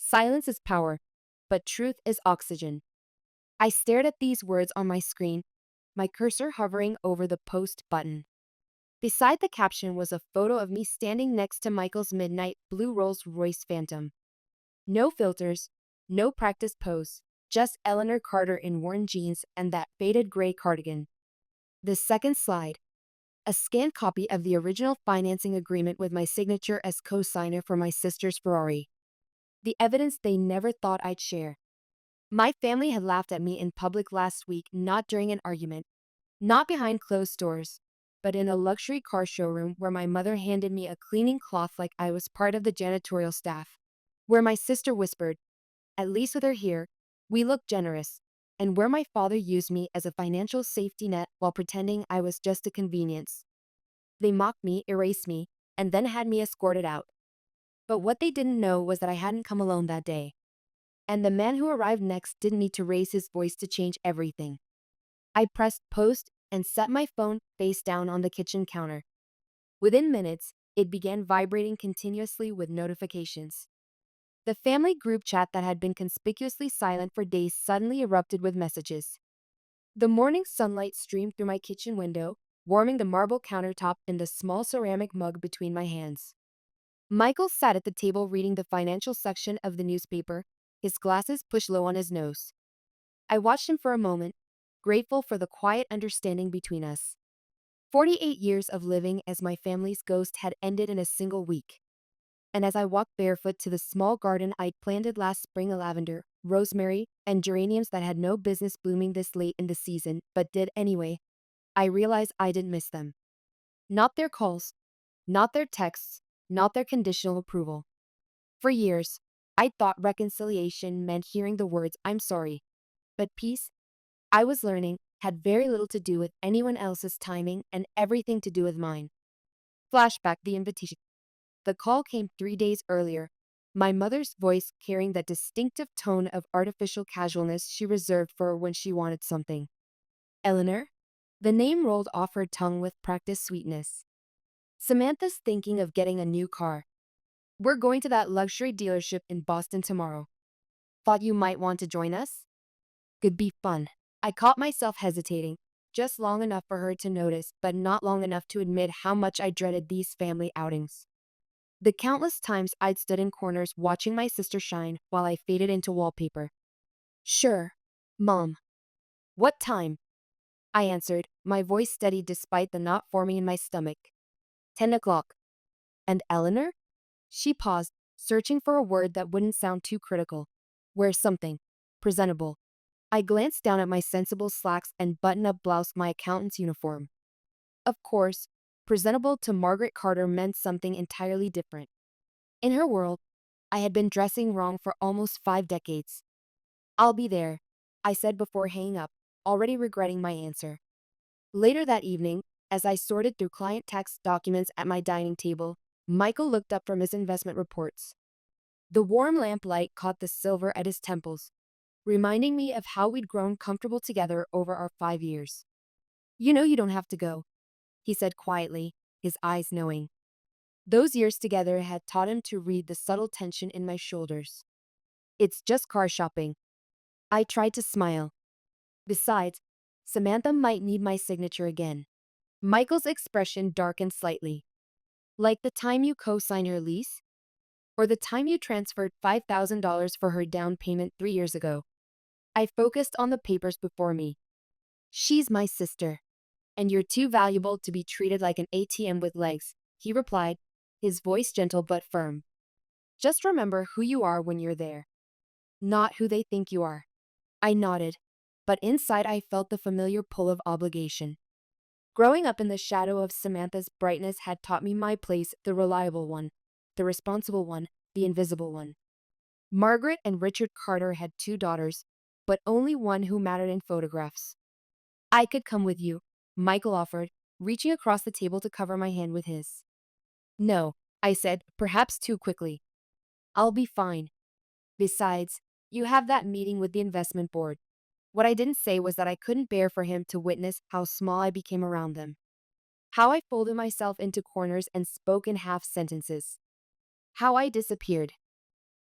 Silence is power, but truth is oxygen. I stared at these words on my screen, my cursor hovering over the post button. Beside the caption was a photo of me standing next to Michael's midnight blue Rolls Royce Phantom. No filters, no practice pose, just Eleanor Carter in worn jeans and that faded gray cardigan. The second slide, a scanned copy of the original financing agreement with my signature as co-signer for my sister's Ferrari. The evidence they never thought I'd share. My family had laughed at me in public last week, not during an argument, not behind closed doors, but in a luxury car showroom where my mother handed me a cleaning cloth like I was part of the janitorial staff. Where my sister whispered, "At least with her here, we look generous." And where my father used me as a financial safety net while pretending I was just a convenience. They mocked me, erased me, and then had me escorted out. But what they didn't know was that I hadn't come alone that day. And the man who arrived next didn't need to raise his voice to change everything. I pressed post and set my phone face down on the kitchen counter. Within minutes, it began vibrating continuously with notifications. The family group chat that had been conspicuously silent for days suddenly erupted with messages. The morning sunlight streamed through my kitchen window, warming the marble countertop and the small ceramic mug between my hands. Michael sat at the table reading the financial section of the newspaper, his glasses pushed low on his nose. I watched him for a moment, grateful for the quiet understanding between us. 48 years of living as my family's ghost had ended in a single week. And as I walked barefoot to the small garden I'd planted last spring, of lavender, rosemary, and geraniums that had no business blooming this late in the season, but did anyway, I realized I didn't miss them. Not their calls, not their texts, not their conditional approval. For years, I thought reconciliation meant hearing the words, "I'm sorry." But peace, I was learning, had very little to do with anyone else's timing and everything to do with mine. Flashback, the invitation. The call came 3 days earlier, my mother's voice carrying that distinctive tone of artificial casualness she reserved for when she wanted something. Eleanor? The name rolled off her tongue with practiced sweetness. Samantha's thinking of getting a new car. We're going to that luxury dealership in Boston tomorrow. Thought you might want to join us? Could be fun. I caught myself hesitating, just long enough for her to notice, but not long enough to admit how much I dreaded these family outings. The countless times I'd stood in corners watching my sister shine while I faded into wallpaper. Sure, Mom. What time? I answered, my voice steady despite the knot forming in my stomach. 10 o'clock. And Eleanor? She paused, searching for a word that wouldn't sound too critical. Wear something. Presentable. I glanced down at my sensible slacks and button-up blouse, my accountant's uniform. Of course, presentable to Margaret Carter meant something entirely different. In her world, I had been dressing wrong for almost 5 decades. "I'll be there," I said before hanging up, already regretting my answer. Later that evening, as I sorted through client tax documents at my dining table, Michael looked up from his investment reports. The warm lamplight caught the silver at his temples, reminding me of how we'd grown comfortable together over our 5 years. "You know you don't have to go," he said quietly, his eyes knowing. Those years together had taught him to read the subtle tension in my shoulders. "It's just car shopping." I tried to smile. Besides, Samantha might need my signature again. Michael's expression darkened slightly. "Like the time you co-signed her lease? Or the time you transferred $5,000 for her down payment 3 years ago?" I focused on the papers before me. "She's my sister, and you're too valuable to be treated like an ATM with legs," he replied, his voice gentle but firm. "Just remember who you are when you're there, not who they think you are." I nodded, but inside I felt the familiar pull of obligation. Growing up in the shadow of Samantha's brightness had taught me my place, the reliable one, the responsible one, the invisible one. Margaret and Richard Carter had 2 daughters, but only one who mattered in photographs. "I could come with you," Michael offered, reaching across the table to cover my hand with his. "No," I said, perhaps too quickly. "I'll be fine. Besides, you have that meeting with the investment board." What I didn't say was that I couldn't bear for him to witness how small I became around them. How I folded myself into corners and spoke in half sentences. How I disappeared.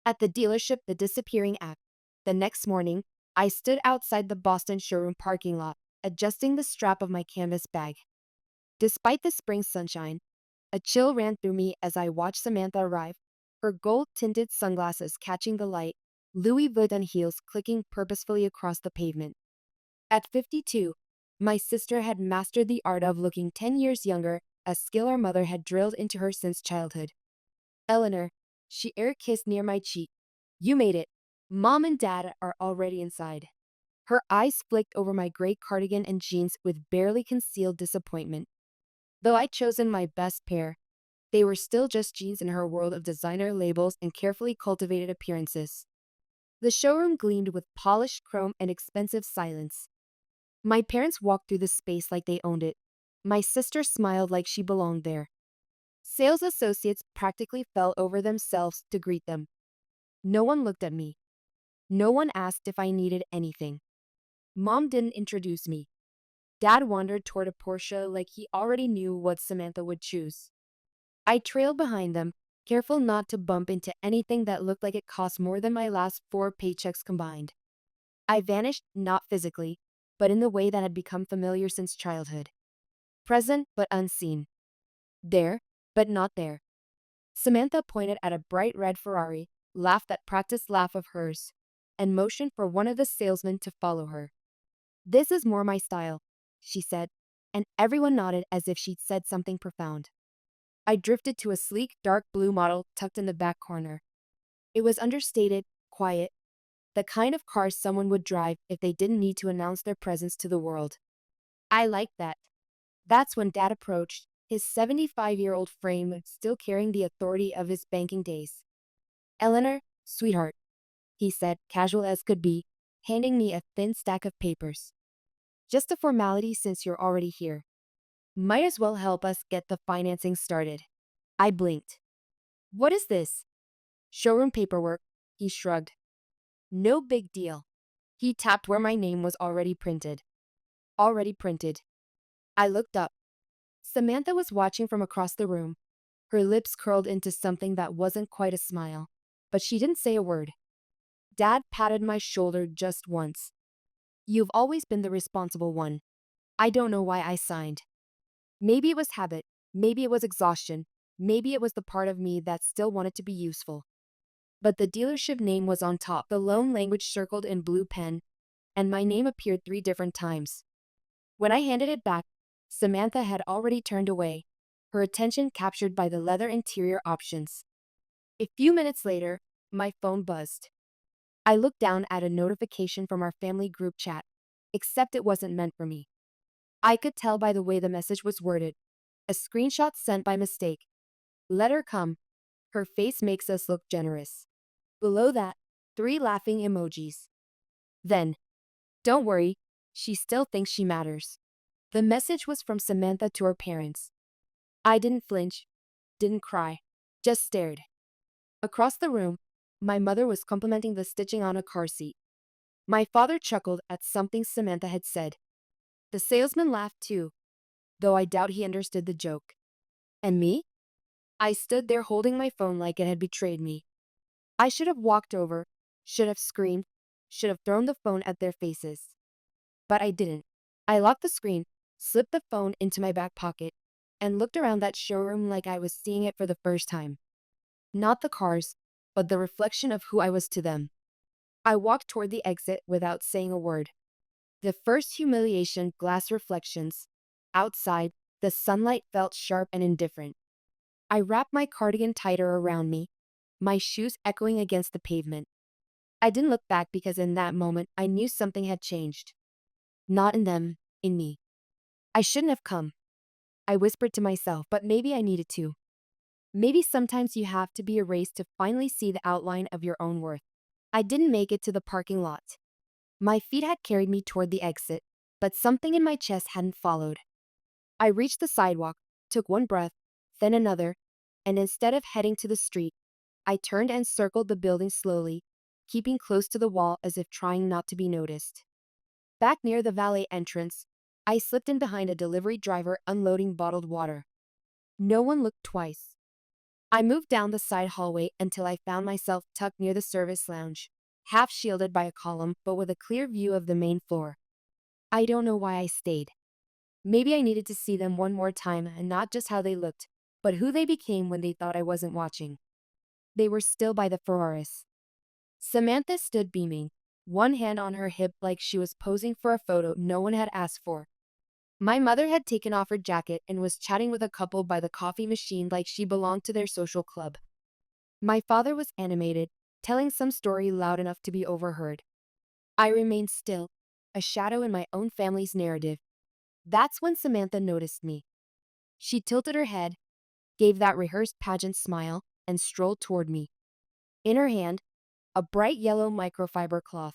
At the dealership, the disappearing act. The next morning, I stood outside the Boston showroom parking lot, adjusting the strap of my canvas bag. Despite the spring sunshine, a chill ran through me as I watched Samantha arrive, her gold-tinted sunglasses catching the light, Louis Vuitton heels clicking purposefully across the pavement. At 52, my sister had mastered the art of looking 10 years younger, a skill our mother had drilled into her since childhood. Eleanor, she air kissed near my cheek. You made it. Mom and Dad are already inside. Her eyes flicked over my gray cardigan and jeans with barely concealed disappointment. Though I'd chosen my best pair, they were still just jeans in her world of designer labels and carefully cultivated appearances. The showroom gleamed with polished chrome and expensive silence. My parents walked through the space like they owned it. My sister smiled like she belonged there. Sales associates practically fell over themselves to greet them. No one looked at me. No one asked if I needed anything. Mom didn't introduce me. Dad wandered toward a Porsche like he already knew what Samantha would choose. I trailed behind them, careful not to bump into anything that looked like it cost more than my last 4 paychecks combined. I vanished not physically, but in the way that had become familiar since childhood. Present but unseen. There, but not there. Samantha pointed at a bright red Ferrari, laughed that practiced laugh of hers, and motioned for one of the salesmen to follow her. This is more my style, she said, and everyone nodded as if she'd said something profound. I drifted to a sleek, dark blue model tucked in the back corner. It was understated, quiet, the kind of car someone would drive if they didn't need to announce their presence to the world. I liked that. That's when Dad approached, his 75-year-old frame still carrying the authority of his banking days. Eleanor, sweetheart, he said, casual as could be, handing me a thin stack of papers. Just a formality since you're already here. Might as well help us get the financing started. I blinked. What is this? Showroom paperwork, he shrugged. No big deal. He tapped where my name was already printed. Already printed. I looked up. Samantha was watching from across the room, her lips curled into something that wasn't quite a smile, but she didn't say a word. Dad patted my shoulder just once. You've always been the responsible one. I don't know why I signed. Maybe it was habit, maybe it was exhaustion, maybe it was the part of me that still wanted to be useful. But the dealership name was on top, the loan language circled in blue pen, and my name appeared 3 different times. When I handed it back, Samantha had already turned away, her attention captured by the leather interior options. A few minutes later, my phone buzzed. I looked down at a notification from our family group chat, except it wasn't meant for me. I could tell by the way the message was worded. A screenshot sent by mistake. Let her come. Her face makes us look generous. Below that, 3 laughing emojis. Then, don't worry, she still thinks she matters. The message was from Samantha to her parents. I didn't flinch, didn't cry, just stared. Across the room, my mother was complimenting the stitching on a car seat. My father chuckled at something Samantha had said. The salesman laughed too, though I doubt he understood the joke. And me? I stood there holding my phone like it had betrayed me. I should have walked over, should have screamed, should have thrown the phone at their faces. But I didn't. I locked the screen, slipped the phone into my back pocket, and looked around that showroom like I was seeing it for the first time. Not the cars, but the reflection of who I was to them. I walked toward the exit without saying a word. The first humiliation, glass reflections. Outside, the sunlight felt sharp and indifferent. I wrapped my cardigan tighter around me, my shoes echoing against the pavement. I didn't look back because in that moment I knew something had changed. Not in them, in me. I shouldn't have come. I whispered to myself, but maybe I needed to. Maybe sometimes you have to be erased to finally see the outline of your own worth. I didn't make it to the parking lot. My feet had carried me toward the exit, but something in my chest hadn't followed. I reached the sidewalk, took one breath, then another, and instead of heading to the street, I turned and circled the building slowly, keeping close to the wall as if trying not to be noticed. Back near the valet entrance, I slipped in behind a delivery driver unloading bottled water. No one looked twice. I moved down the side hallway until I found myself tucked near the service lounge, half shielded by a column but with a clear view of the main floor. I don't know why I stayed. Maybe I needed to see them one more time and not just how they looked, but who they became when they thought I wasn't watching. They were still by the Ferraris. Samantha stood beaming, one hand on her hip like she was posing for a photo no one had asked for. My mother had taken off her jacket and was chatting with a couple by the coffee machine like she belonged to their social club. My father was animated, telling some story loud enough to be overheard. I remained still, a shadow in my own family's narrative. That's when Samantha noticed me. She tilted her head, gave that rehearsed pageant smile, and strolled toward me. In her hand, a bright yellow microfiber cloth.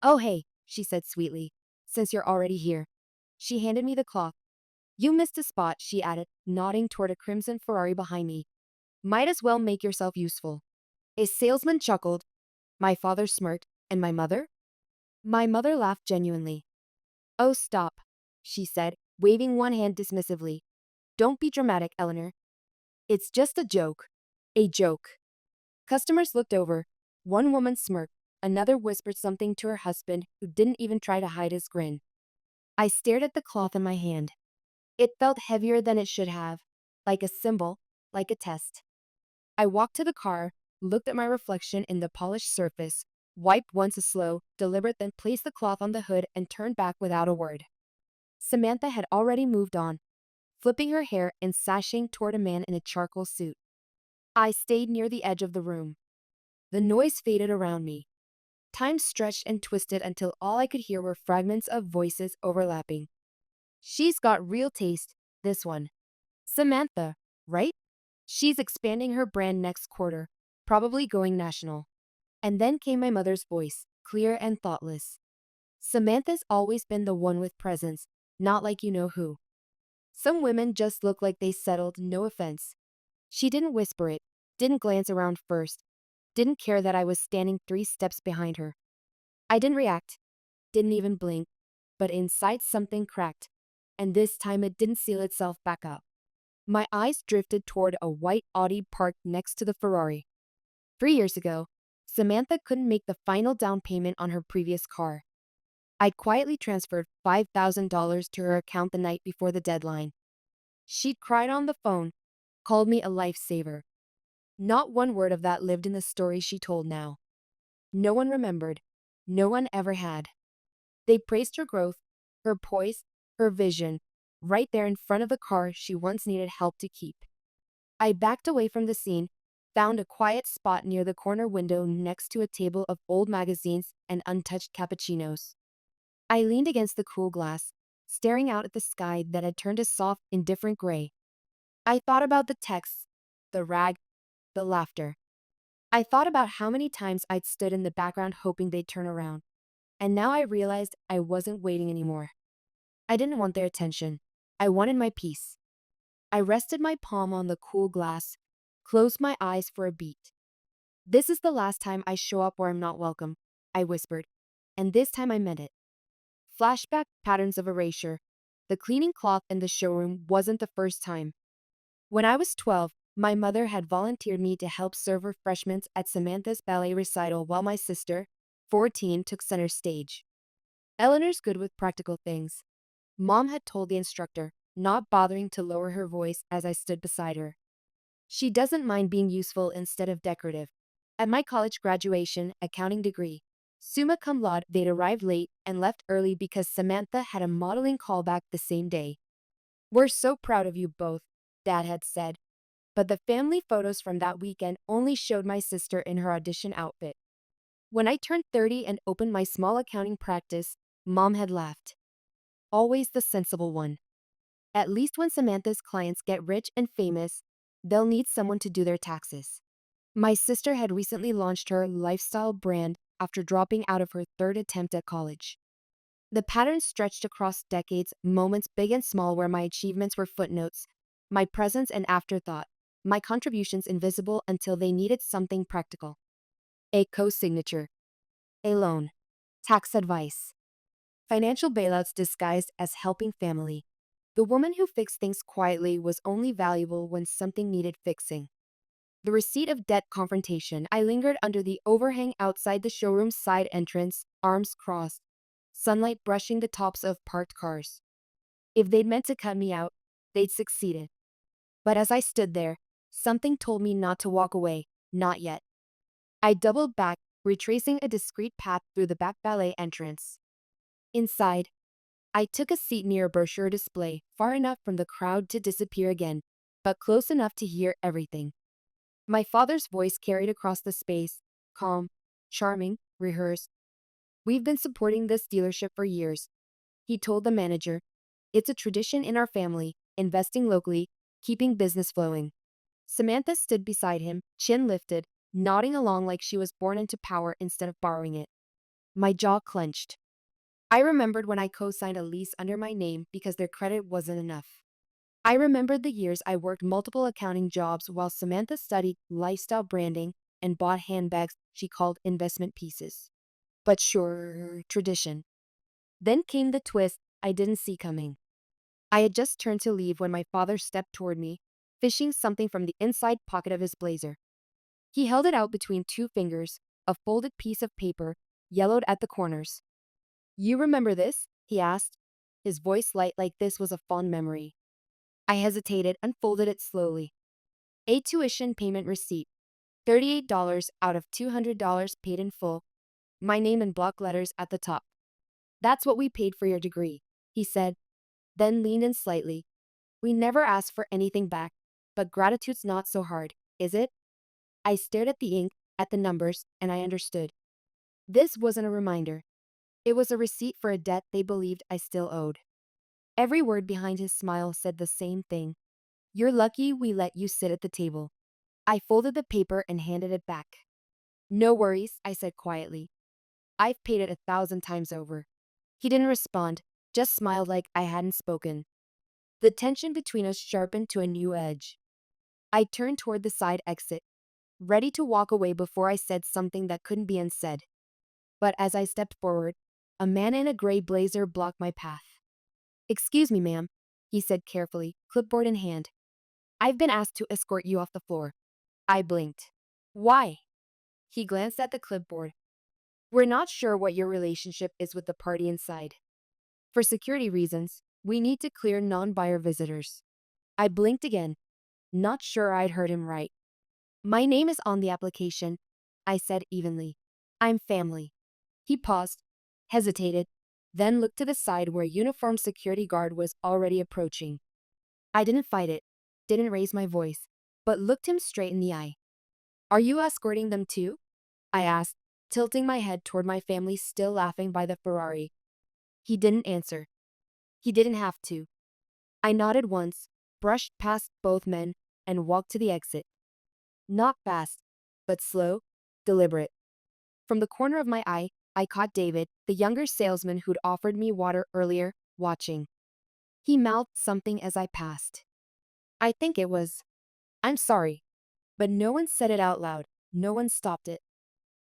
"Oh, hey," she said sweetly, "since you're already here." She handed me the cloth. "You missed a spot," she added, nodding toward a crimson Ferrari behind me. "Might as well make yourself useful." A salesman chuckled. My father smirked. And my mother? My mother laughed genuinely. "Oh, stop," she said, waving one hand dismissively. "Don't be dramatic, Eleanor. It's just a joke." A joke. Customers looked over. One woman smirked. Another whispered something to her husband, who didn't even try to hide his grin. I stared at the cloth in my hand. It felt heavier than it should have, like a symbol, like a test. I walked to the car, looked at my reflection in the polished surface, wiped once a slow, deliberate, then placed the cloth on the hood and turned back without a word. Samantha had already moved on, flipping her hair and sashing toward a man in a charcoal suit. I stayed near the edge of the room. The noise faded around me. Time stretched and twisted until all I could hear were fragments of voices overlapping. "She's got real taste, this one. Samantha, right? She's expanding her brand next quarter, probably going national." And then came my mother's voice, clear and thoughtless. "Samantha's always been the one with presence, not like you know who. Some women just look like they settled, no offense." She didn't whisper it, didn't glance around first, didn't care that I was standing 3 steps behind her. I didn't react, didn't even blink, but inside something cracked, and this time it didn't seal itself back up. My eyes drifted toward a white Audi parked next to the Ferrari. 3 years ago, Samantha couldn't make the final down payment on her previous car. I'd quietly transferred $5,000 to her account the night before the deadline. She'd cried on the phone, called me a lifesaver. Not one word of that lived in the story she told now. No one remembered. No one ever had. They praised her growth, her poise, her vision, right there in front of the car she once needed help to keep. I backed away from the scene, found a quiet spot near the corner window next to a table of old magazines and untouched cappuccinos. I leaned against the cool glass, staring out at the sky that had turned a soft, indifferent gray. I thought about the texts, the rag, the laughter. I thought about how many times I'd stood in the background hoping they'd turn around. And now I realized I wasn't waiting anymore. I didn't want their attention. I wanted my peace. I rested my palm on the cool glass, closed my eyes for a beat. "This is the last time I show up where I'm not welcome," I whispered. And this time I meant it. Flashback patterns of erasure. The cleaning cloth in the showroom wasn't the first time. When I was 12, my mother had volunteered me to help serve refreshments at Samantha's ballet recital while my sister, 14, took center stage. "Eleanor's good with practical things," Mom had told the instructor, not bothering to lower her voice as I stood beside her. "She doesn't mind being useful instead of decorative." At my college graduation, accounting degree, summa cum laude, they'd arrived late and left early because Samantha had a modeling callback the same day. "We're so proud of you both," Dad had said. But the family photos from that weekend only showed my sister in her audition outfit. When I turned 30 and opened my small accounting practice, Mom had laughed. "Always the sensible one. At least when Samantha's clients get rich and famous, they'll need someone to do their taxes." My sister had recently launched her lifestyle brand after dropping out of her third attempt at college. The pattern stretched across decades, moments big and small where my achievements were footnotes, my presence an afterthought, my contributions invisible until they needed something practical. A co-signature, a loan, tax advice, financial bailouts disguised as helping family. The woman who fixed things quietly was only valuable when something needed fixing. The receipt of debt confrontation. I lingered under the overhang outside the showroom's side entrance, arms crossed, sunlight brushing the tops of parked cars. If they'd meant to cut me out, they'd succeeded. But as I stood there, something told me not to walk away, not yet. I doubled back, retracing a discreet path through the back valet entrance. Inside, I took a seat near a brochure display, far enough from the crowd to disappear again, but close enough to hear everything. My father's voice carried across the space, calm, charming, rehearsed. "We've been supporting this dealership for years," he told the manager. "It's a tradition in our family, investing locally, keeping business flowing." Samantha stood beside him, chin lifted, nodding along like she was born into power instead of borrowing it. My jaw clenched. I remembered when I co-signed a lease under my name because their credit wasn't enough. I remembered the years I worked multiple accounting jobs while Samantha studied lifestyle branding and bought handbags she called investment pieces. But sure, tradition. Then came the twist I didn't see coming. I had just turned to leave when my father stepped toward me, fishing something from the inside pocket of his blazer. He held it out between two fingers, a folded piece of paper, yellowed at the corners. "You remember this?" he asked, his voice light like this was a fond memory. I hesitated, unfolded it slowly. A tuition payment receipt. $38 out of $200 paid in full. My name in block letters at the top. "That's what we paid for your degree," he said, then leaned in slightly. "We never asked for anything back, but gratitude's not so hard, is it?" I stared at the ink, at the numbers, and I understood. This wasn't a reminder. It was a receipt for a debt they believed I still owed. Every word behind his smile said the same thing. "You're lucky we let you sit at the table." I folded the paper and handed it back. "No worries," I said quietly. "I've paid it 1,000 times over." He didn't respond, just smiled like I hadn't spoken. The tension between us sharpened to a new edge. I turned toward the side exit, ready to walk away before I said something that couldn't be unsaid. But as I stepped forward, a man in a gray blazer blocked my path. "Excuse me, ma'am," he said carefully, clipboard in hand. "I've been asked to escort you off the floor." I blinked. "Why?" He glanced at the clipboard. "We're not sure what your relationship is with the party inside. For security reasons, we need to clear non-buyer visitors." I blinked again, not sure I'd heard him right. "My name is on the application," I said evenly. "I'm family." He paused, hesitated, then looked to the side where a uniformed security guard was already approaching. I didn't fight it, didn't raise my voice, but looked him straight in the eye. "Are you escorting them too?" I asked, tilting my head toward my family still laughing by the Ferrari. He didn't answer. He didn't have to. I nodded once, brushed past both men, and walked to the exit. Not fast, but slow, deliberate. From the corner of my eye, I caught David, the younger salesman who'd offered me water earlier, watching. He mouthed something as I passed. I think it was, "I'm sorry." But no one said it out loud. No one stopped it.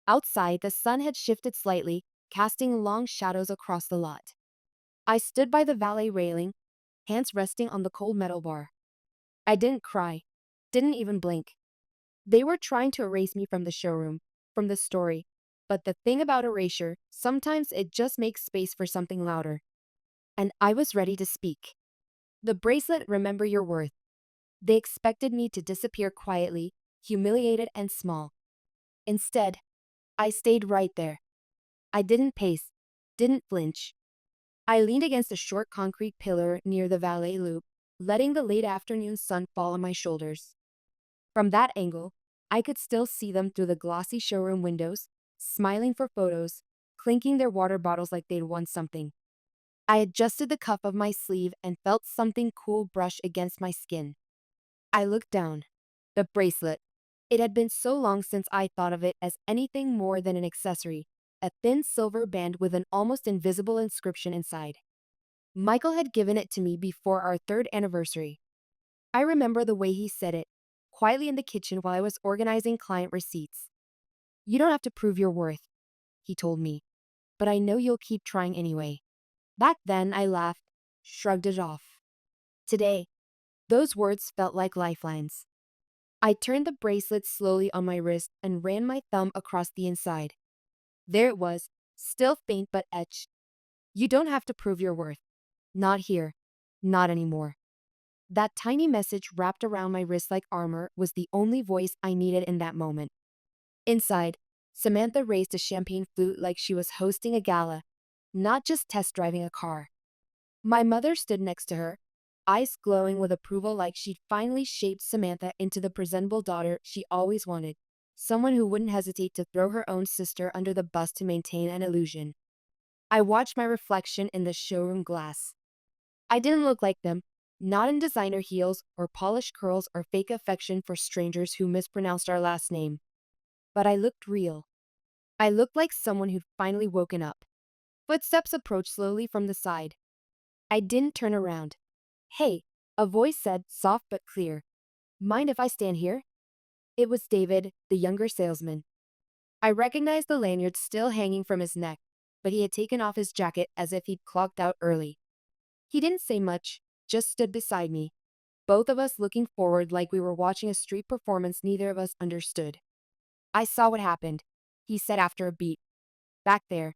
Outside, the sun had shifted slightly, casting long shadows across the lot. I stood by the valet railing, hands resting on the cold metal bar. I didn't cry, didn't even blink. They were trying to erase me from the showroom, from the story. But the thing about erasure, sometimes it just makes space for something louder. And I was ready to speak. The bracelet, "Remember your worth." They expected me to disappear quietly, humiliated and small. Instead, I stayed right there. I didn't pace, didn't flinch. I leaned against a short concrete pillar near the valet loop, letting the late afternoon sun fall on my shoulders. From that angle, I could still see them through the glossy showroom windows, smiling for photos, clinking their water bottles like they'd won something. I adjusted the cuff of my sleeve and felt something cool brush against my skin. I looked down. The bracelet. It had been so long since I thought of it as anything more than an accessory, a thin silver band with an almost invisible inscription inside. Michael had given it to me before our third anniversary. I remember the way he said it, quietly in the kitchen while I was organizing client receipts. "You don't have to prove your worth," he told me, "but I know you'll keep trying anyway." Back then, I laughed, shrugged it off. Today, those words felt like lifelines. I turned the bracelet slowly on my wrist and ran my thumb across the inside. There it was, still faint but etched. You don't have to prove your worth. Not here. Not anymore. That tiny message wrapped around my wrist like armor was the only voice I needed in that moment. Inside, Samantha raised a champagne flute like she was hosting a gala, not just test driving a car. My mother stood next to her, eyes glowing with approval like she'd finally shaped Samantha into the presentable daughter she always wanted, someone who wouldn't hesitate to throw her own sister under the bus to maintain an illusion. I watched my reflection in the showroom glass. I didn't look like them, not in designer heels or polished curls or fake affection for strangers who mispronounced our last name. But I looked real. I looked like someone who'd finally woken up. Footsteps approached slowly from the side. I didn't turn around. Hey, a voice said, soft but clear. Mind if I stand here? It was David, the younger salesman. I recognized the lanyard still hanging from his neck, but he had taken off his jacket as if he'd clocked out early. He didn't say much, just stood beside me, both of us looking forward like we were watching a street performance neither of us understood. I saw what happened, he said after a beat. Back there.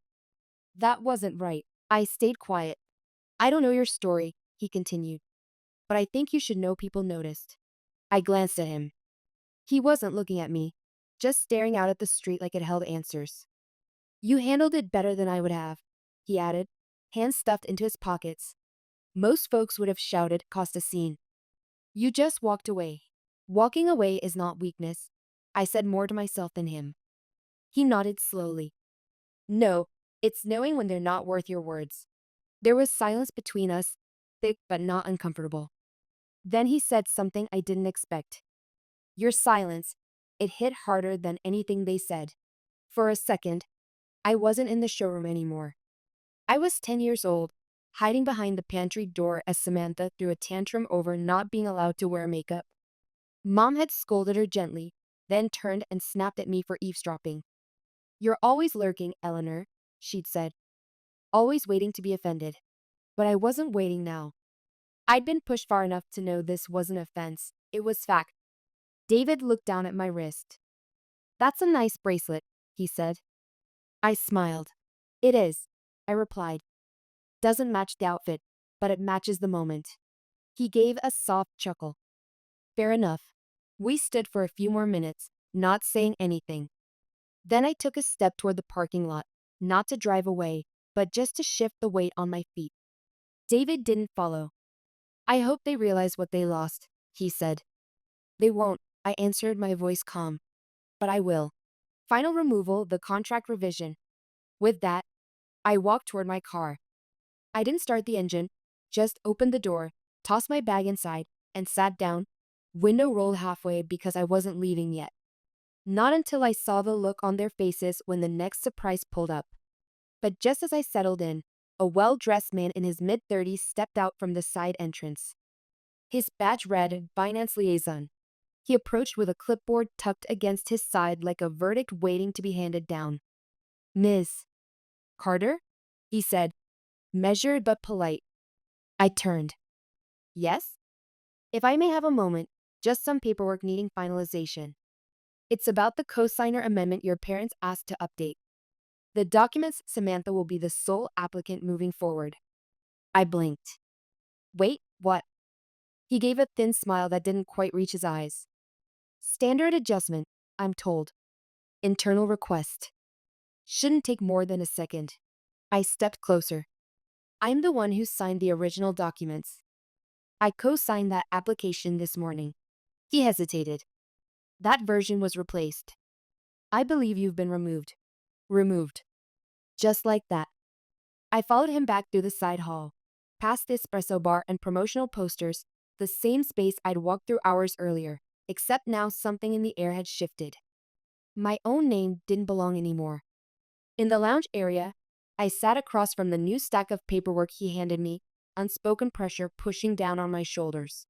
That wasn't right. I stayed quiet. I don't know your story, he continued, but I think you should know people noticed. I glanced at him. He wasn't looking at me, just staring out at the street like it held answers. You handled it better than I would have, he added, hands stuffed into his pockets. Most folks would have shouted, caused a scene. You just walked away. Walking away is not weakness, I said more to myself than him. He nodded slowly. No, it's knowing when they're not worth your words. There was silence between us, thick but not uncomfortable. Then he said something I didn't expect. Your silence. It hit harder than anything they said. For a second, I wasn't in the showroom anymore. I was 10 years old, hiding behind the pantry door as Samantha threw a tantrum over not being allowed to wear makeup. Mom had scolded her gently, then turned and snapped at me for eavesdropping. You're always lurking, Eleanor, she'd said, always waiting to be offended. But I wasn't waiting now. I'd been pushed far enough to know this wasn't offense, it was fact. David looked down at my wrist. That's a nice bracelet, he said. I smiled. It is, I replied. Doesn't match the outfit, but it matches the moment. He gave a soft chuckle. Fair enough. We stood for a few more minutes, not saying anything. Then I took a step toward the parking lot, not to drive away, but just to shift the weight on my feet. David didn't follow. I hope they realize what they lost, he said. They won't, I answered, my voice calm. But I will. Final removal, the contract revision. With that, I walked toward my car. I didn't start the engine, just opened the door, tossed my bag inside, and sat down, window rolled halfway because I wasn't leaving yet. Not until I saw the look on their faces when the next surprise pulled up. But just as I settled in, a well-dressed man in his mid-30s stepped out from the side entrance. His badge read, Finance Liaison. He approached with a clipboard tucked against his side like a verdict waiting to be handed down. Ms. Carter? He said, measured but polite. I turned. Yes? If I may have a moment, just some paperwork needing finalization. It's about the cosigner amendment your parents asked to update. The documents Samantha will be the sole applicant moving forward. I blinked. Wait, what? He gave a thin smile that didn't quite reach his eyes. Standard adjustment, I'm told. Internal request. Shouldn't take more than a second. I stepped closer. I'm the one who signed the original documents. I co-signed that application this morning. He hesitated. That version was replaced. I believe you've been removed. Removed. Just like that. I followed him back through the side hall, past the espresso bar and promotional posters, the same space I'd walked through hours earlier, except now something in the air had shifted. My own name didn't belong anymore. In the lounge area, I sat across from the new stack of paperwork he handed me, unspoken pressure pushing down on my shoulders.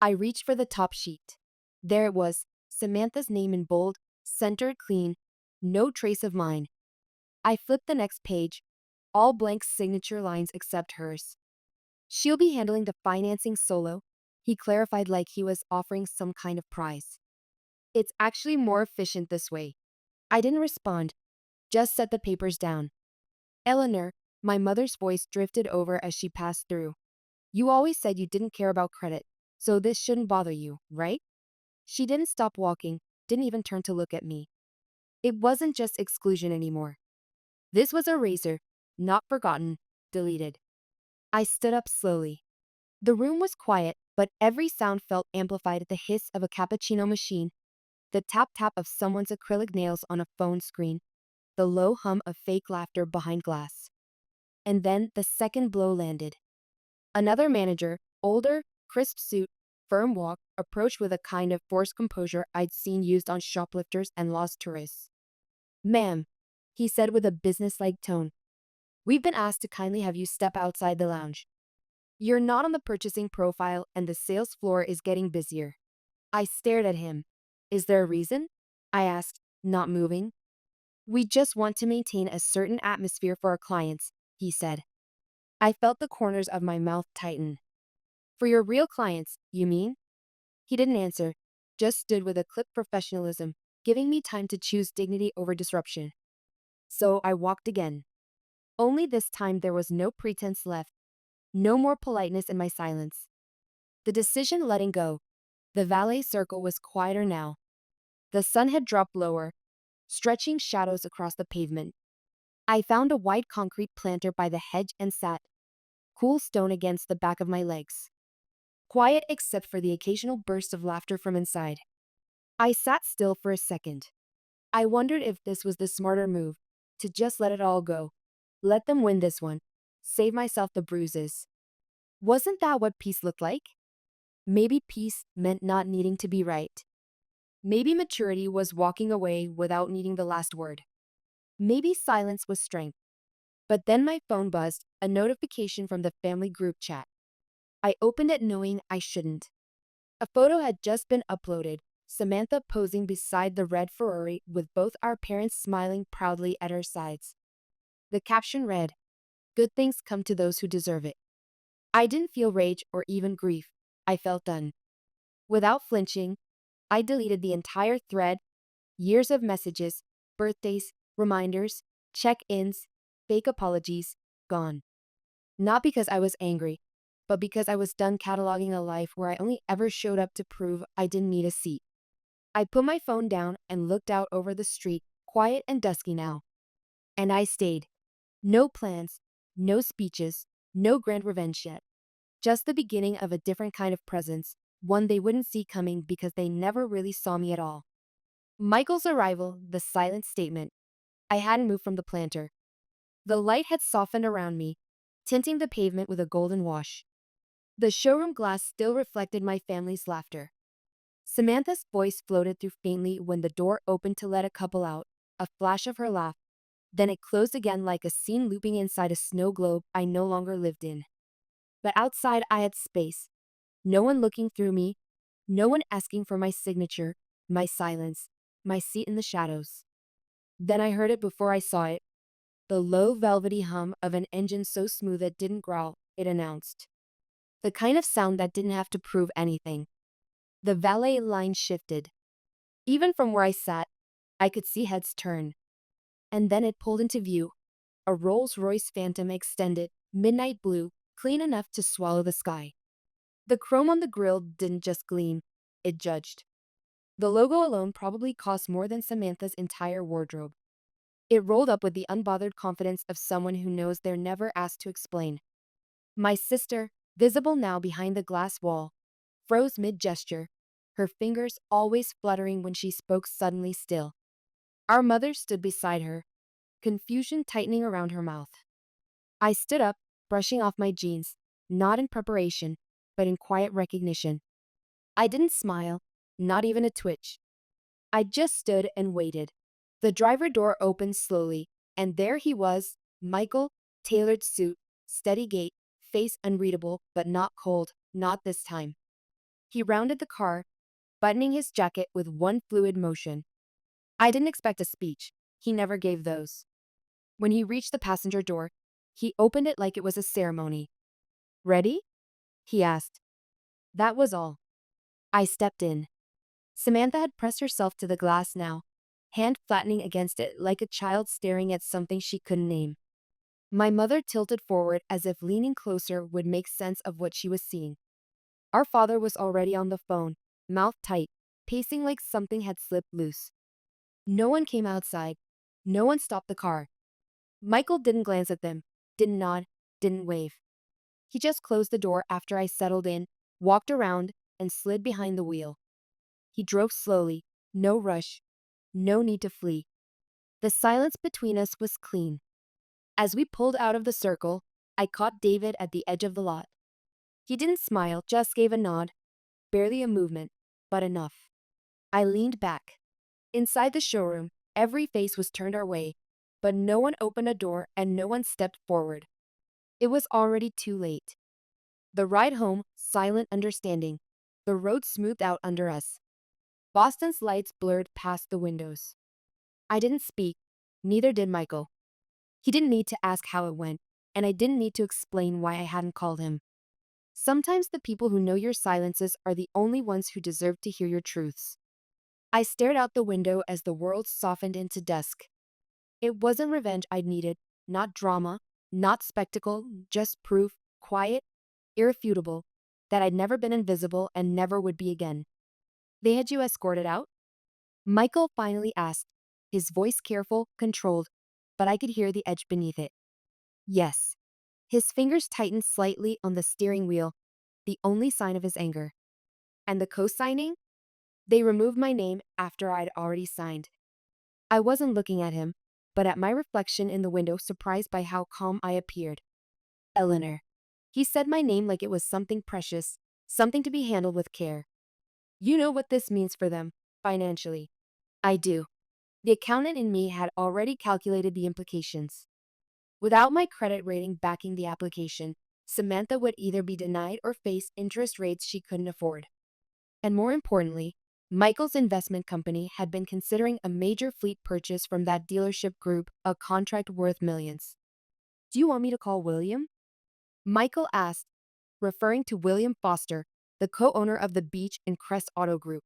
I reached for the top sheet. There it was, Samantha's name in bold, centered clean, no trace of mine. I flipped the next page, all blank signature lines except hers. She'll be handling the financing solo, he clarified like he was offering some kind of prize. It's actually more efficient this way. I didn't respond, just set the papers down. Eleanor, my mother's voice drifted over as she passed through. You always said you didn't care about credit, so this shouldn't bother you, right? She didn't stop walking, didn't even turn to look at me. It wasn't just exclusion anymore. This was a razor, not forgotten, deleted. I stood up slowly. The room was quiet, but every sound felt amplified: the hiss of a cappuccino machine, the tap-tap of someone's acrylic nails on a phone screen, the low hum of fake laughter behind glass. And then the second blow landed. Another manager, older, crisp suit, firm walk, approached with a kind of forced composure I'd seen used on shoplifters and lost tourists. Ma'am, he said with a businesslike tone, we've been asked to kindly have you step outside the lounge. You're not on the purchasing profile and the sales floor is getting busier. I stared at him. Is there a reason? I asked, not moving. We just want to maintain a certain atmosphere for our clients, he said. I felt the corners of my mouth tighten. For your real clients, you mean? He didn't answer, just stood with a clipped professionalism, giving me time to choose dignity over disruption. So I walked again. Only this time there was no pretense left, no more politeness in my silence. The decision letting go. The valet circle was quieter now. The sun had dropped lower, stretching shadows across the pavement. I found a white concrete planter by the hedge and sat, cool stone against the back of my legs. Quiet except for the occasional burst of laughter from inside. I sat still for a second. I wondered if this was the smarter move, to just let it all go. Let them win this one. Save myself the bruises. Wasn't that what peace looked like? Maybe peace meant not needing to be right. Maybe maturity was walking away without needing the last word. Maybe silence was strength. But then my phone buzzed, a notification from the family group chat. I opened it knowing I shouldn't. A photo had just been uploaded, Samantha posing beside the red Ferrari with both our parents smiling proudly at her sides. The caption read, "Good things come to those who deserve it." I didn't feel rage or even grief. I felt done. Without flinching, I deleted the entire thread, years of messages, birthdays, reminders, check-ins, fake apologies, gone. Not because I was angry, but because I was done cataloging a life where I only ever showed up to prove I didn't need a seat. I put my phone down and looked out over the street, quiet and dusky now. And I stayed. No plans, no speeches, no grand revenge yet. Just the beginning of a different kind of presence, one they wouldn't see coming because they never really saw me at all. Michael's arrival, the silent statement. I hadn't moved from the planter. The light had softened around me, tinting the pavement with a golden wash. The showroom glass still reflected my family's laughter. Samantha's voice floated through faintly when the door opened to let a couple out, a flash of her laugh. Then it closed again like a scene looping inside a snow globe I no longer lived in. But outside I had space. No one looking through me, no one asking for my signature, my silence, my seat in the shadows. Then I heard it before I saw it. The low velvety hum of an engine so smooth it didn't growl, it announced. The kind of sound that didn't have to prove anything. The valet line shifted. Even from where I sat, I could see heads turn. And then it pulled into view. A Rolls Royce Phantom extended, midnight blue, clean enough to swallow the sky. The chrome on the grille didn't just gleam, it judged. The logo alone probably cost more than Samantha's entire wardrobe. It rolled up with the unbothered confidence of someone who knows they're never asked to explain. My sister, visible now behind the glass wall, froze mid-gesture, her fingers always fluttering when she spoke suddenly still. Our mother stood beside her, confusion tightening around her mouth. I stood up, brushing off my jeans, not in preparation, but in quiet recognition. I didn't smile, not even a twitch. I just stood and waited. The driver door opened slowly, and there he was, Michael, tailored suit, steady gait, face unreadable but not cold, not this time. He rounded the car, buttoning his jacket with one fluid motion. I didn't expect a speech. He never gave those. When he reached the passenger door, he opened it like it was a ceremony. "Ready?" he asked. That was all. I stepped in. Samantha had pressed herself to the glass now, hand flattening against it like a child staring at something she couldn't name. My mother tilted forward as if leaning closer would make sense of what she was seeing. Our father was already on the phone, mouth tight, pacing like something had slipped loose. No one came outside. No one stopped the car. Michael didn't glance at them, didn't nod, didn't wave. He just closed the door after I settled in, walked around, and slid behind the wheel. He drove slowly, no rush, no need to flee. The silence between us was clean. As we pulled out of the circle, I caught David at the edge of the lot. He didn't smile, just gave a nod, barely a movement, but enough. I leaned back. Inside the showroom, every face was turned our way, but no one opened a door and no one stepped forward. It was already too late. The ride home, silent understanding. The road smoothed out under us. Boston's lights blurred past the windows. I didn't speak, neither did Michael. He didn't need to ask how it went, and I didn't need to explain why I hadn't called him. Sometimes the people who know your silences are the only ones who deserve to hear your truths. I stared out the window as the world softened into dusk. It wasn't revenge I'd needed, not drama, not spectacle, just proof, quiet, irrefutable, that I'd never been invisible and never would be again. They had you escorted out? Michael finally asked, his voice careful, controlled, but I could hear the edge beneath it. Yes. His fingers tightened slightly on the steering wheel, the only sign of his anger. And the co-signing? They removed my name after I'd already signed. I wasn't looking at him, but at my reflection in the window, surprised by how calm I appeared. Eleanor. He said my name like it was something precious, something to be handled with care. You know what this means for them, financially. I do. The accountant in me had already calculated the implications. Without my credit rating backing the application, Samantha would either be denied or face interest rates she couldn't afford. And more importantly, Michael's investment company had been considering a major fleet purchase from that dealership group, a contract worth millions. Do you want me to call William? Michael asked, referring to William Foster, the co-owner of the Beach and Crest Auto Group.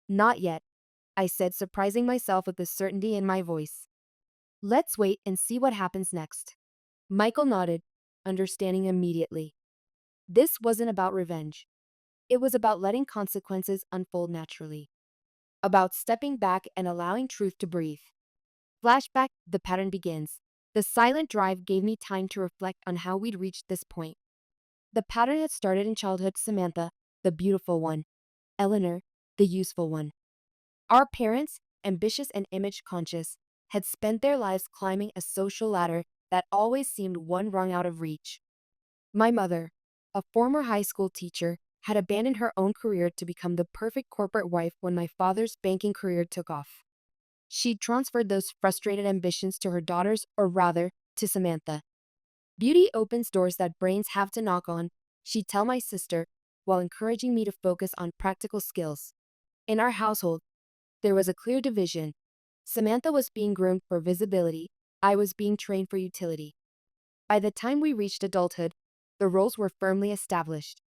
Not yet, I said, surprising myself with the certainty in my voice. Let's wait and see what happens next. Michael nodded, understanding immediately. This wasn't about revenge. It was about letting consequences unfold naturally. About stepping back and allowing truth to breathe. Flashback, the pattern begins. The silent drive gave me time to reflect on how we'd reached this point. The pattern had started in childhood. Samantha, the beautiful one. Eleanor, the useful one. Our parents, ambitious and image-conscious, had spent their lives climbing a social ladder that always seemed one rung out of reach. My mother, a former high school teacher, had abandoned her own career to become the perfect corporate wife when my father's banking career took off. She'd transferred those frustrated ambitions to her daughters, or rather, to Samantha. Beauty opens doors that brains have to knock on, she'd tell my sister, while encouraging me to focus on practical skills. In our household, there was a clear division. Samantha was being groomed for visibility, I was being trained for utility. By the time we reached adulthood, the roles were firmly established.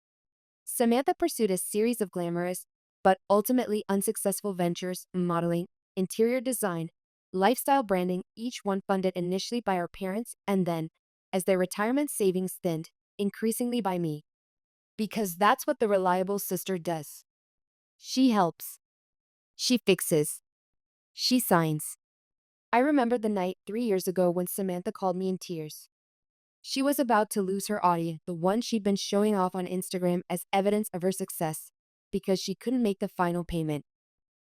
Samantha pursued a series of glamorous, but ultimately unsuccessful ventures in modeling, interior design, lifestyle branding, each one funded initially by our parents and then, as their retirement savings thinned, increasingly by me. Because that's what the reliable sister does. She helps. She fixes. She signs. I remember the night 3 years ago when Samantha called me in tears. She was about to lose her audience, the one she'd been showing off on Instagram as evidence of her success, because she couldn't make the final payment.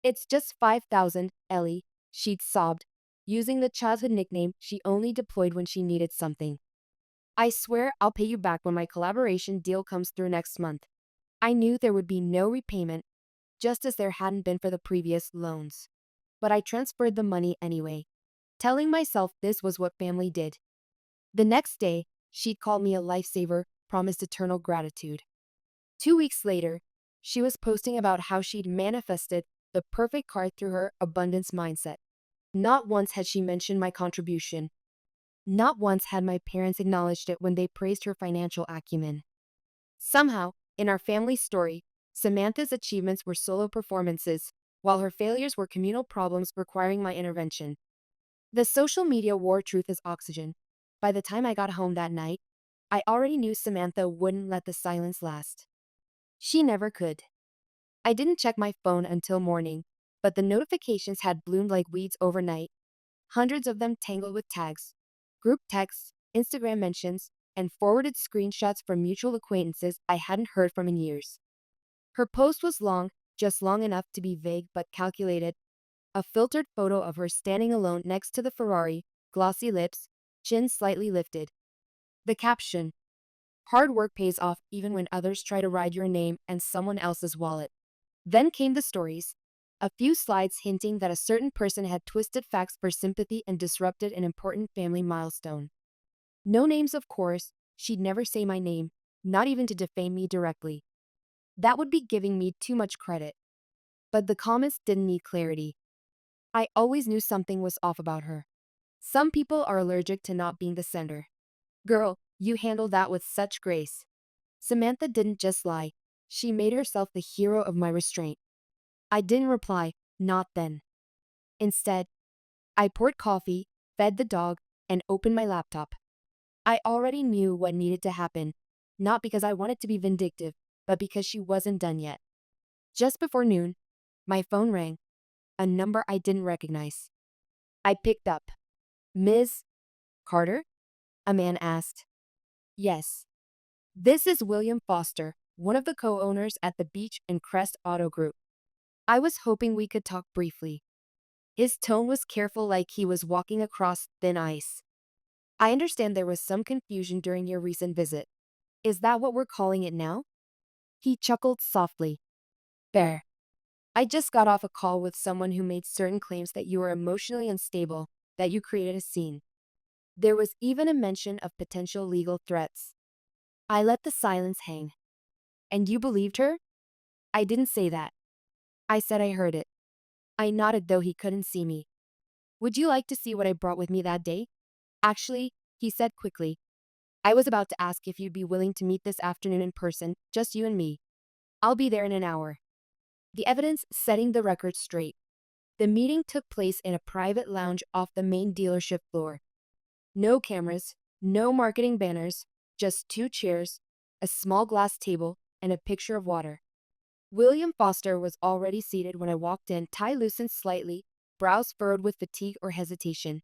It's just 5,000, Ellie, she'd sobbed, using the childhood nickname she only deployed when she needed something. I swear I'll pay you back when my collaboration deal comes through next month. I knew there would be no repayment, just as there hadn't been for the previous loans. But I transferred the money anyway, telling myself this was what family did. The next day, she'd called me a lifesaver, promised eternal gratitude. 2 weeks later, she was posting about how she'd manifested the perfect car through her abundance mindset. Not once had she mentioned my contribution. Not once had my parents acknowledged it when they praised her financial acumen. Somehow, in our family story, Samantha's achievements were solo performances, while her failures were communal problems requiring my intervention. The social media war truth is oxygen. By the time I got home that night, I already knew Samantha wouldn't let the silence last. She never could. I didn't check my phone until morning, but the notifications had bloomed like weeds overnight, hundreds of them tangled with tags, group texts, Instagram mentions, and forwarded screenshots from mutual acquaintances I hadn't heard from in years. Her post was long, just long enough to be vague but calculated, a filtered photo of her standing alone next to the Ferrari, glossy lips, chin slightly lifted. The caption: hard work pays off even when others try to ride your name and someone else's wallet. Then came the stories. A few slides hinting that a certain person had twisted facts for sympathy and disrupted an important family milestone. No names, of course. She'd never say my name, not even to defame me directly. That would be giving me too much credit. But the comments didn't need clarity. I always knew something was off about her. Some people are allergic to not being the center. Girl, you handled that with such grace. Samantha didn't just lie. She made herself the hero of my restraint. I didn't reply, not then. Instead, I poured coffee, fed the dog, and opened my laptop. I already knew what needed to happen, not because I wanted to be vindictive, but because she wasn't done yet. Just before noon, my phone rang, a number I didn't recognize. I picked up. Ms. Carter? A man asked. Yes. This is William Foster, one of the co-owners at the Beach and Crest Auto Group. I was hoping we could talk briefly. His tone was careful, like he was walking across thin ice. I understand there was some confusion during your recent visit. Is that what we're calling it now? He chuckled softly. Fair. I just got off a call with someone who made certain claims that you were emotionally unstable, that you created a scene. There was even a mention of potential legal threats. I let the silence hang. And you believed her? I didn't say that. I said I heard it. I nodded, though he couldn't see me. Would you like to see what I brought with me that day? Actually, he said quickly, I was about to ask if you'd be willing to meet this afternoon in person, just you and me. I'll be there in an hour. The evidence setting the record straight. The meeting took place in a private lounge off the main dealership floor. No cameras, no marketing banners, just two chairs, a small glass table, and a pitcher of water. William Foster was already seated when I walked in, tie loosened slightly, brows furrowed with fatigue or hesitation.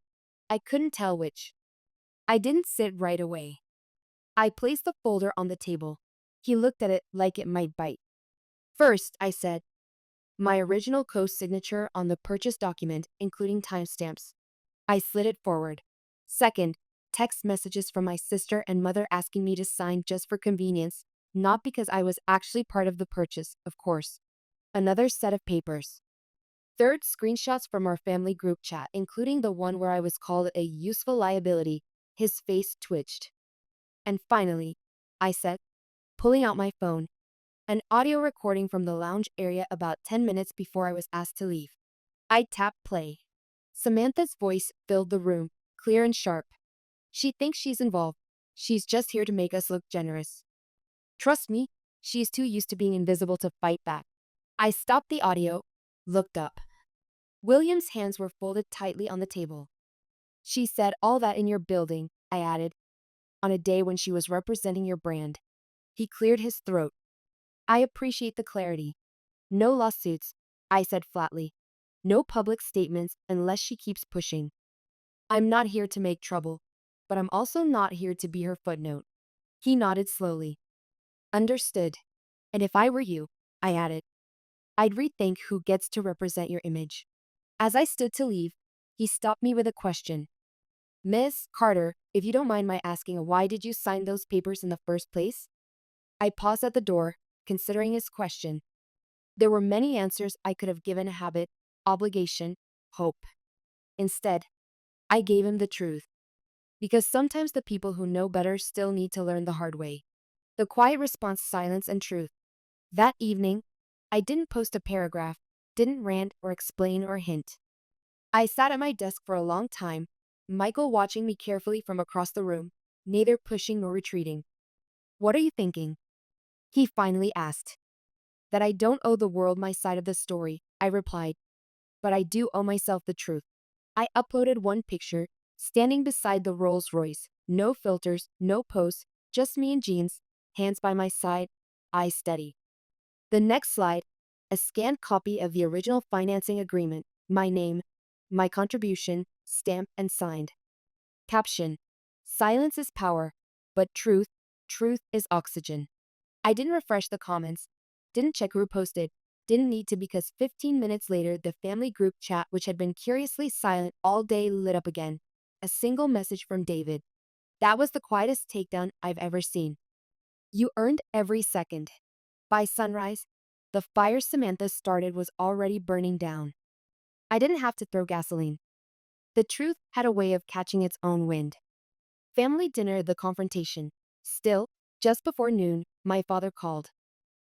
I couldn't tell which. I didn't sit right away. I placed the folder on the table. He looked at it like it might bite. First, I said, my original co-signature on the purchase document, including timestamps. I slid it forward. Second, text messages from my sister and mother asking me to sign just for convenience, not because I was actually part of the purchase, of course. Another set of papers. Third, screenshots from our family group chat, including the one where I was called a useful liability. His face twitched. And finally, I said, pulling out my phone, an audio recording from the lounge area about 10 minutes before I was asked to leave. I tapped play. Samantha's voice filled the room, clear and sharp. She thinks she's involved. She's just here to make us look generous. Trust me, she's too used to being invisible to fight back. I stopped the audio, looked up. William's hands were folded tightly on the table. She said all that in your building, I added, on a day when she was representing your brand. He cleared his throat. I appreciate the clarity. No lawsuits, I said flatly. No public statements unless she keeps pushing. I'm not here to make trouble, but I'm also not here to be her footnote. He nodded slowly. Understood. And if I were you, I added, I'd rethink who gets to represent your image. As I stood to leave, he stopped me with a question. Miss Carter, if you don't mind my asking, why did you sign those papers in the first place? I paused at the door, considering his question. There were many answers I could have given: habit, obligation, hope. Instead, I gave him the truth. Because sometimes the people who know better still need to learn the hard way. The quiet response: silence and truth. That evening, I didn't post a paragraph, didn't rant or explain or hint. I sat at my desk for a long time, Michael watching me carefully from across the room, neither pushing nor retreating. What are you thinking? He finally asked. That I don't owe the world my side of the story, I replied, but I do owe myself the truth. I uploaded one picture, standing beside the Rolls Royce. No filters, no posts, just me in jeans, hands by my side, eyes steady. The next slide, a scanned copy of the original financing agreement, my name, my contribution, stamped and signed. Caption: Silence is power, but truth is oxygen. I didn't refresh the comments, didn't check who posted, didn't need to because 15 minutes later, the family group chat, which had been curiously silent all day, lit up again. A single message from David. That was the quietest takedown I've ever seen. You earned every second. By sunrise, the fire Samantha started was already burning down. I didn't have to throw gasoline. The truth had a way of catching its own wind. Family dinner, the confrontation. Still, just before noon, my father called.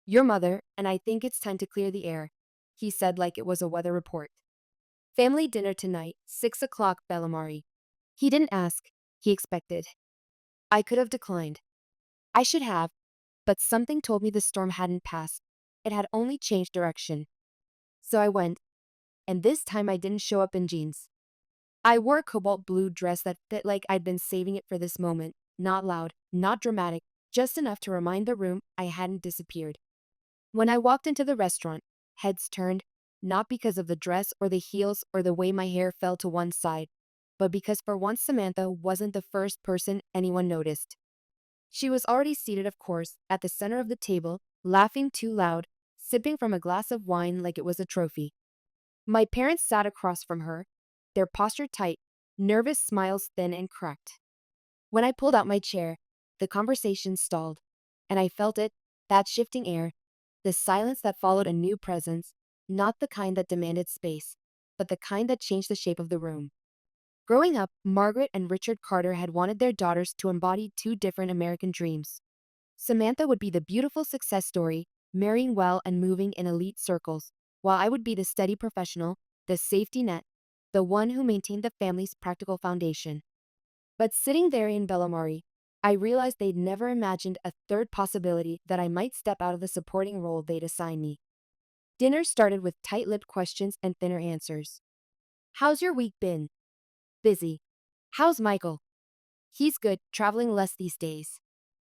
Your mother, and I think it's time to clear the air, he said like it was a weather report. Family dinner tonight, 6 o'clock, Bellamari. He didn't ask, he expected. I could have declined. I should have, but something told me the storm hadn't passed. It had only changed direction. So I went, and this time I didn't show up in jeans. I wore a cobalt blue dress that fit like I'd been saving it for this moment, not loud, not dramatic, just enough to remind the room I hadn't disappeared. When I walked into the restaurant, heads turned, not because of the dress or the heels or the way my hair fell to one side, but because for once Samantha wasn't the first person anyone noticed. She was already seated, of course, at the center of the table, laughing too loud, sipping from a glass of wine like it was a trophy. My parents sat across from her, their posture tight, nervous smiles thin and cracked. When I pulled out my chair, the conversation stalled, and I felt it, that shifting air, the silence that followed a new presence, not the kind that demanded space, but the kind that changed the shape of the room. Growing up, Margaret and Richard Carter had wanted their daughters to embody two different American dreams. Samantha would be the beautiful success story, marrying well and moving in elite circles, while I would be the steady professional, the safety net, the one who maintained the family's practical foundation. But sitting there in Bellamari, I realized they'd never imagined a third possibility, that I might step out of the supporting role they'd assigned me. Dinner started with tight-lipped questions and thinner answers. How's your week been? Busy. How's Michael? He's good, traveling less these days.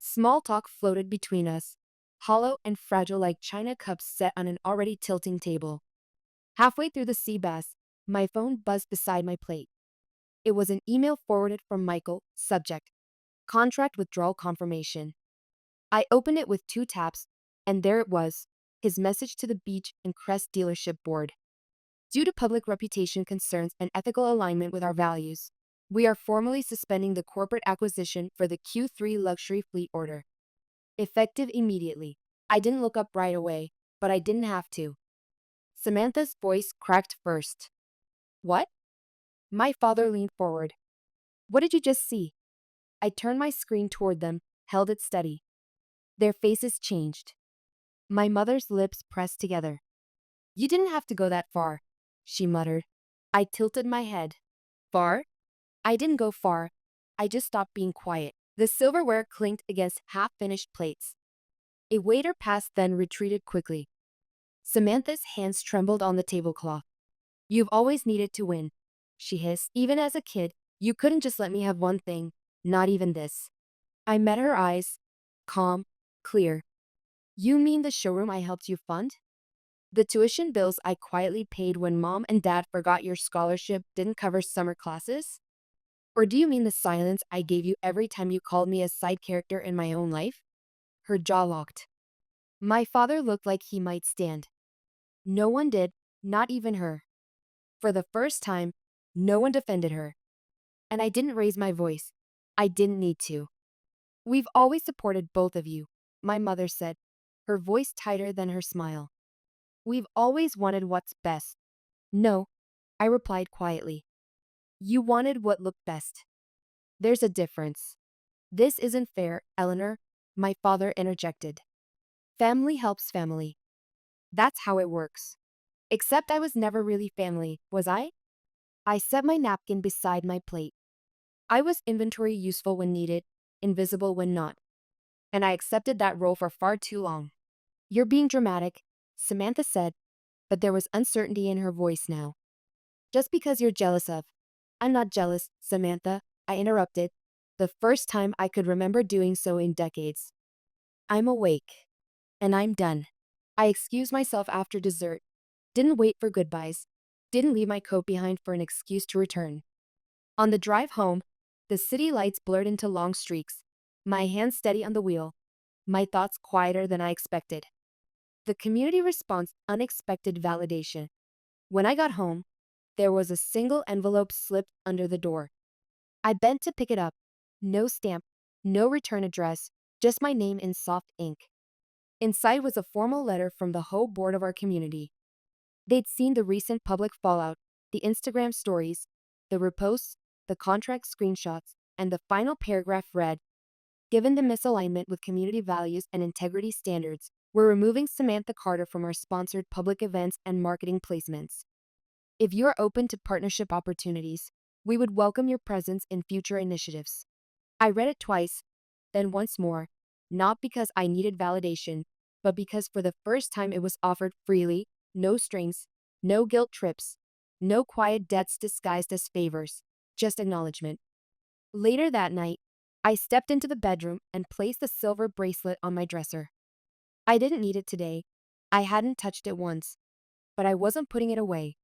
Small talk floated between us, hollow and fragile like china cups set on an already tilting table. Halfway through the sea bass, my phone buzzed beside my plate. It was an email forwarded from Michael, subject: contract withdrawal confirmation. I opened it with 2 taps, and there it was, his message to the beach and Crest dealership board. Due to public reputation concerns and ethical alignment with our values, we are formally suspending the corporate acquisition for the Q3 luxury fleet order. Effective immediately. I didn't look up right away, but I didn't have to. Samantha's voice cracked first. What? My father leaned forward. What did you just see? I turned my screen toward them, held it steady. Their faces changed. My mother's lips pressed together. You didn't have to go that far, she muttered. I tilted my head. Far? I didn't go far. I just stopped being quiet. The silverware clinked against half-finished plates. A waiter passed, then retreated quickly. Samantha's hands trembled on the tablecloth. You've always needed to win, she hissed. Even as a kid, you couldn't just let me have one thing, not even this. I met her eyes, calm, clear. You mean the showroom I helped you fund? The tuition bills I quietly paid when mom and dad forgot your scholarship didn't cover summer classes? Or do you mean the silence I gave you every time you called me a side character in my own life? Her jaw locked. My father looked like he might stand. No one did, not even her. For the first time, no one defended her. And I didn't raise my voice. I didn't need to. We've always supported both of you, my mother said, her voice tighter than her smile. We've always wanted what's best. No, I replied quietly. You wanted what looked best. There's a difference. This isn't fair, Eleanor, my father interjected. Family helps family. That's how it works. Except I was never really family, was I? I set my napkin beside my plate. I was inventory, useful when needed, invisible when not. And I accepted that role for far too long. You're being dramatic, Samantha said, but there was uncertainty in her voice now. Just because you're jealous of. I'm not jealous, Samantha, I interrupted, the first time I could remember doing so in decades. I'm awake. And I'm done. I excused myself after dessert. Didn't wait for goodbyes. Didn't leave my coat behind for an excuse to return. On the drive home, the city lights blurred into long streaks, my hands steady on the wheel, my thoughts quieter than I expected. The community response unexpected validation. When I got home, there was a single envelope slipped under the door. I bent to pick it up. No stamp, no return address, just my name in soft ink. Inside was a formal letter from the whole board of our community. They'd seen the recent public fallout, the Instagram stories, the reposts, the contract screenshots, and the final paragraph read, "Given the misalignment with community values and integrity standards, we're removing Samantha Carter from our sponsored public events and marketing placements. If you're open to partnership opportunities, we would welcome your presence in future initiatives." I read it twice, then once more, not because I needed validation, but because for the first time it was offered freely, no strings, no guilt trips, no quiet debts disguised as favors, just acknowledgement. Later that night, I stepped into the bedroom and placed the silver bracelet on my dresser. I didn't need it today. I hadn't touched it once, but I wasn't putting it away.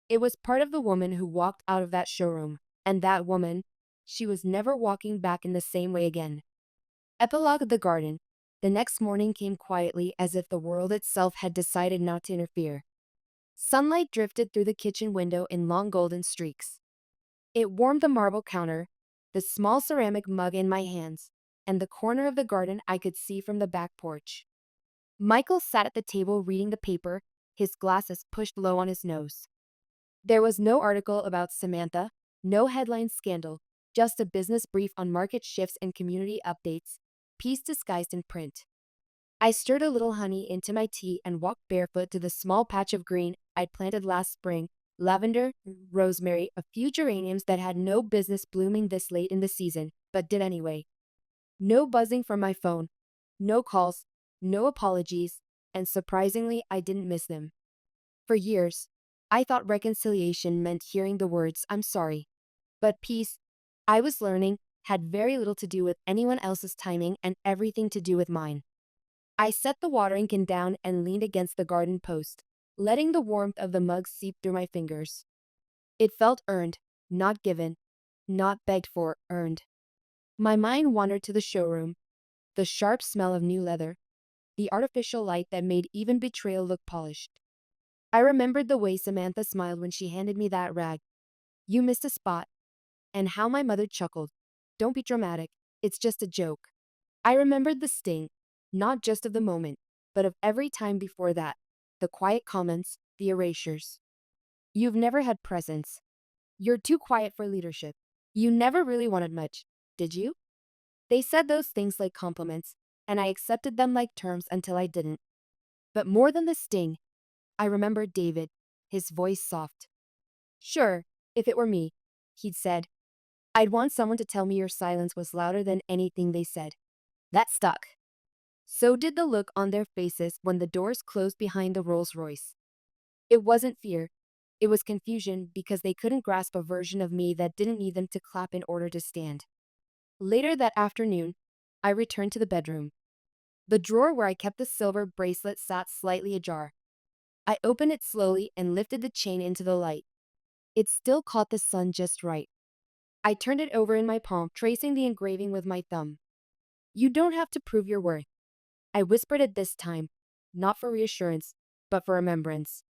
It was part of the woman who walked out of that showroom, and that woman, she was never walking back in the same way again. Epilogue of the garden. The next morning came quietly as if the world itself had decided not to interfere. Sunlight drifted through the kitchen window in long golden streaks. It warmed the marble counter, the small ceramic mug in my hands, and the corner of the garden I could see from the back porch. Michael sat at the table reading the paper, his glasses pushed low on his nose. There was no article about Samantha, no headline scandal, just a business brief on market shifts and community updates, peace disguised in print. I stirred a little honey into my tea and walked barefoot to the small patch of green I'd planted last spring, lavender, rosemary, a few geraniums that had no business blooming this late in the season, but did anyway. No buzzing from my phone, no calls, no apologies, and surprisingly, I didn't miss them. For years, I thought reconciliation meant hearing the words, "I'm sorry." But peace, I was learning, had very little to do with anyone else's timing and everything to do with mine. I set the watering can down and leaned against the garden post, letting the warmth of the mug seep through my fingers. It felt earned, not given, not begged for, earned. My mind wandered to the showroom, the sharp smell of new leather, the artificial light that made even betrayal look polished. I remembered the way Samantha smiled when she handed me that rag. "You missed a spot," and how my mother chuckled. "Don't be dramatic, it's just a joke." I remembered the sting, not just of the moment, but of every time before that, the quiet comments, the erasures. "You've never had presence. You're too quiet for leadership. You never really wanted much, did you?" They said those things like compliments, and I accepted them like terms until I didn't. But more than the sting, I remembered David, his voice soft. "Sure, if it were me," he'd said. "I'd want someone to tell me your silence was louder than anything they said." That stuck. So did the look on their faces when the doors closed behind the Rolls Royce. It wasn't fear. It was confusion because they couldn't grasp a version of me that didn't need them to clap in order to stand. Later that afternoon, I returned to the bedroom. The drawer where I kept the silver bracelet sat slightly ajar. I opened it slowly and lifted the chain into the light. It still caught the sun just right. I turned it over in my palm, tracing the engraving with my thumb. "You don't have to prove your worth," I whispered it this time, not for reassurance, but for remembrance.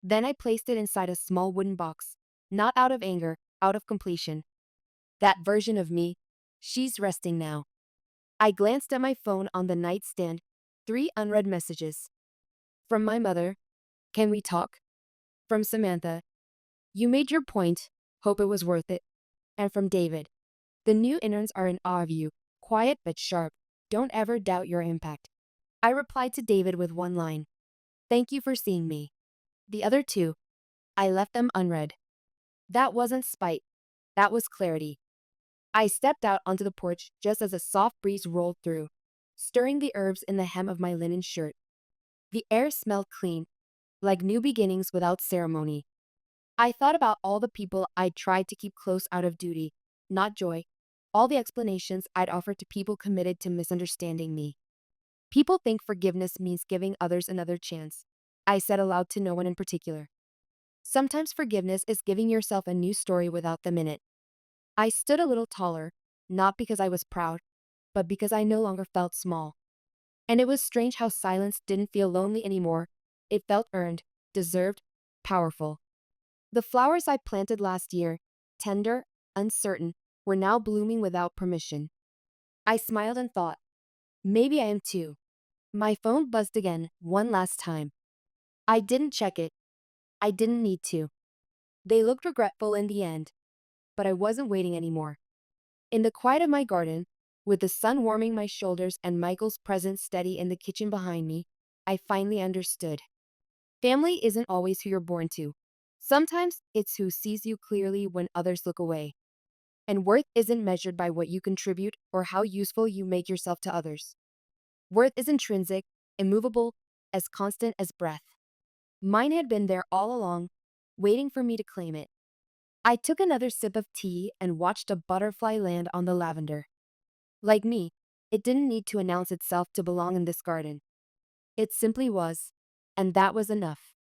Then I placed it inside a small wooden box, not out of anger, out of completion. That version of me, she's resting now. I glanced at my phone on the nightstand, 3 unread messages. From my mother, "Can we talk?" From Samantha, "You made your point, hope it was worth it." And from David, "The new interns are in awe of you, quiet but sharp, don't ever doubt your impact." I replied to David with one line, "Thank you for seeing me." The other 2, I left them unread. That wasn't spite, that was clarity. I stepped out onto the porch just as a soft breeze rolled through, stirring the herbs in the hem of my linen shirt. The air smelled clean, like new beginnings without ceremony. I thought about all the people I'd tried to keep close out of duty, not joy, all the explanations I'd offered to people committed to misunderstanding me. People think forgiveness means giving others another chance. I said aloud to no one in particular. Sometimes forgiveness is giving yourself a new story without them in it. I stood a little taller, not because I was proud, but because I no longer felt small. And it was strange how silence didn't feel lonely anymore. It felt earned, deserved, powerful. The flowers I planted last year, tender, uncertain, were now blooming without permission. I smiled and thought, maybe I am too. My phone buzzed again, one last time. I didn't check it. I didn't need to. They looked regretful in the end, but I wasn't waiting anymore. In the quiet of my garden, with the sun warming my shoulders and Michael's presence steady in the kitchen behind me, I finally understood. Family isn't always who you're born to. Sometimes it's who sees you clearly when others look away. And worth isn't measured by what you contribute or how useful you make yourself to others. Worth is intrinsic, immovable, as constant as breath. Mine had been there all along, waiting for me to claim it. I took another sip of tea and watched a butterfly land on the lavender. Like me, it didn't need to announce itself to belong in this garden. It simply was, and that was enough.